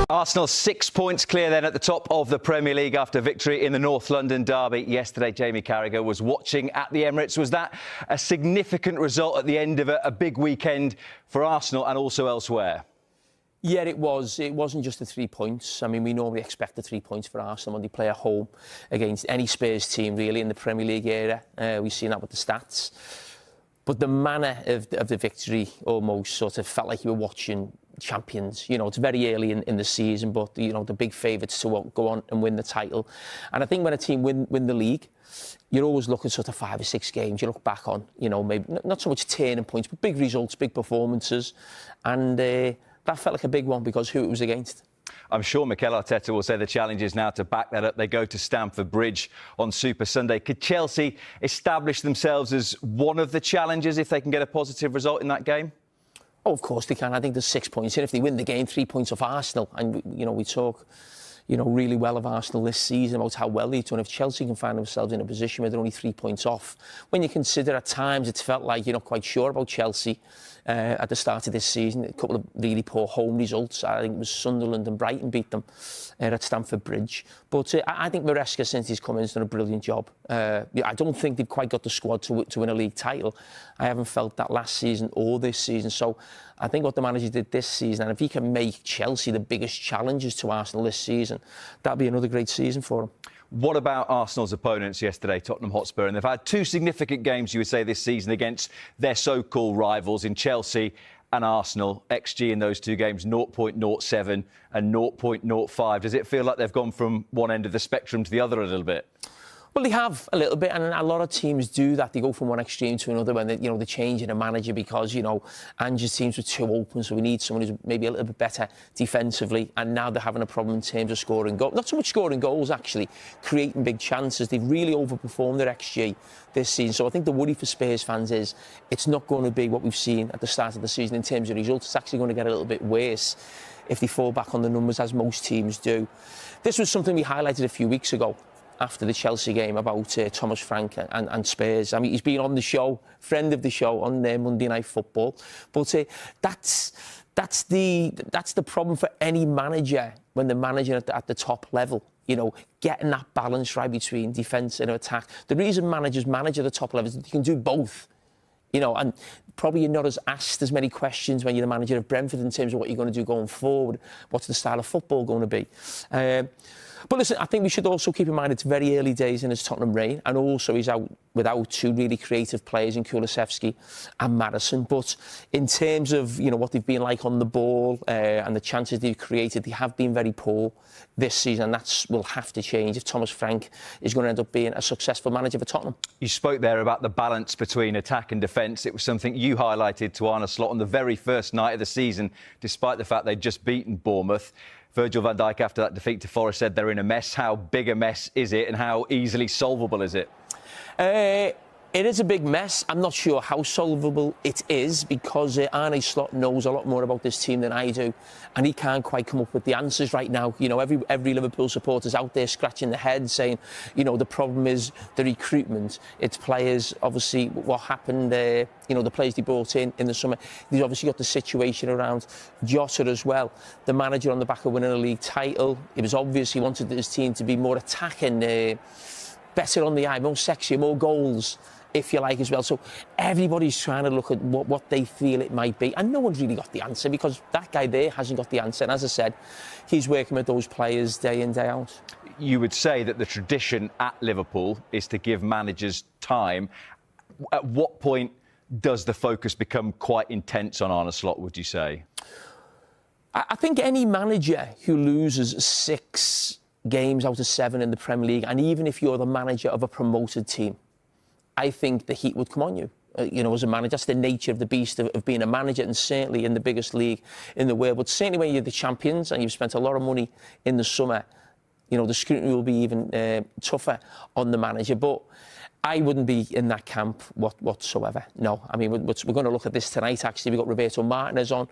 Arsenal 6 points clear then at the top of the Premier League after victory in the North London derby yesterday. Jamie Carragher was watching at the Emirates. Was that a significant result at the end of a big weekend for Arsenal and also elsewhere? Yeah, it was. It wasn't just the 3 points. I mean, we normally expect the 3 points for Arsenal when they play at home against any Spurs team, really, in the Premier League era. We've seen that with the stats. But the manner of the victory almost sort of felt like you were watching champions. You know, it's very early in the season, but, you know, the big favourites to go on and win the title. And I think when a team win the league, you're always looking sort of 5 or 6 games you look back on, you know, maybe not so much turning points, but big results, big performances. And that felt like a big one because who it was against. I'm sure Mikel Arteta will say the challenge is now to back that up. They go to Stamford Bridge on Super Sunday. Could Chelsea establish themselves as one of the challengers if they can get a positive result in that game? Oh, of course they can. I think there's 6 points in. If they win the game, 3 points off Arsenal. And, you know, we talk, you know, really well of Arsenal this season about how well they've done. If Chelsea can find themselves in a position where they're only 3 points off, when you consider at times it's felt like you're not quite sure about Chelsea at the start of this season. A couple of really poor home results. I think it was Sunderland and Brighton beat them at Stamford Bridge. But I think Maresca, since he's come in, has done a brilliant job. I don't think they've quite got the squad to win a league title. I haven't felt that last season or this season. So I think what the manager did this season, and if he can make Chelsea the biggest challengers to Arsenal this season, that'll be another great season for him. What about Arsenal's opponents yesterday, Tottenham Hotspur? And they've had 2 significant games, you would say, this season against their so-called rivals in Chelsea and Arsenal. XG in those 2 games, 0.07 and 0.05. Does it feel like they've gone from one end of the spectrum to the other a little bit? Well, they have a little bit, and a lot of teams do that. They go from one extreme to another when they're changing a manager because, you know, Ange's teams were too open, so we need someone who's maybe a little bit better defensively. And now they're having a problem in terms of scoring goals. Not so much scoring goals, actually, creating big chances. They've really overperformed their XG this season. So I think the worry for Spurs fans is it's not going to be what we've seen at the start of the season in terms of results. It's actually going to get a little bit worse if they fall back on the numbers, as most teams do. This was something we highlighted a few weeks ago after the Chelsea game about Thomas Frank and Spurs. I mean, he's been on the show, friend of the show, on Monday Night Football. But that's the problem for any manager when they're managing at the top level. You know, getting that balance right between defence and attack. The reason managers manage at the top level is that you can do both. You know, and probably you're not asked as many questions when you're the manager of Brentford in terms of what you're going to do going forward. What's the style of football going to be? But listen, I think we should also keep in mind it's very early days in his Tottenham reign, and also he's out without 2 really creative players in Kulusevski and Maddison. But in terms of, you know, what they've been like on the ball and the chances they've created, they have been very poor this season, and that will have to change if Thomas Frank is going to end up being a successful manager for Tottenham. You spoke there about the balance between attack and defence. It was something you highlighted to Arne Slot on the very first night of the season, despite the fact they'd just beaten Bournemouth. Virgil van Dijk, after that defeat to Forest, said they're in a mess. How big a mess is it and how easily solvable is it? It is a big mess. I'm not sure how solvable it is because Arne Slot knows a lot more about this team than I do, and he can't quite come up with the answers right now. You know, every Liverpool supporter's out there scratching their head saying, you know, the problem is the recruitment. It's players, obviously, what happened there, you know, the players they brought in the summer. They've obviously got the situation around Jota as well. The manager on the back of winning a league title. It was obvious he wanted his team to be more attacking, better on the eye, more sexier, more goals, if you like, as well. So everybody's trying to look at what they feel it might be. And no one's really got the answer because that guy there hasn't got the answer. And as I said, he's working with those players day in, day out. You would say that the tradition at Liverpool is to give managers time. At what point does the focus become quite intense on Arne Slot, would you say? I think any manager who loses 6 games out of 7 in the Premier League, and even if you're the manager of a promoted team, I think the heat would come on you. You know, as a manager, that's the nature of the beast of being a manager, and certainly in the biggest league in the world. But certainly when you're the champions and you've spent a lot of money in the summer, you know, the scrutiny will be even tougher on the manager. But I wouldn't be in that camp whatsoever. No, I mean, we're going to look at this tonight, actually. We've got Roberto Martinez on.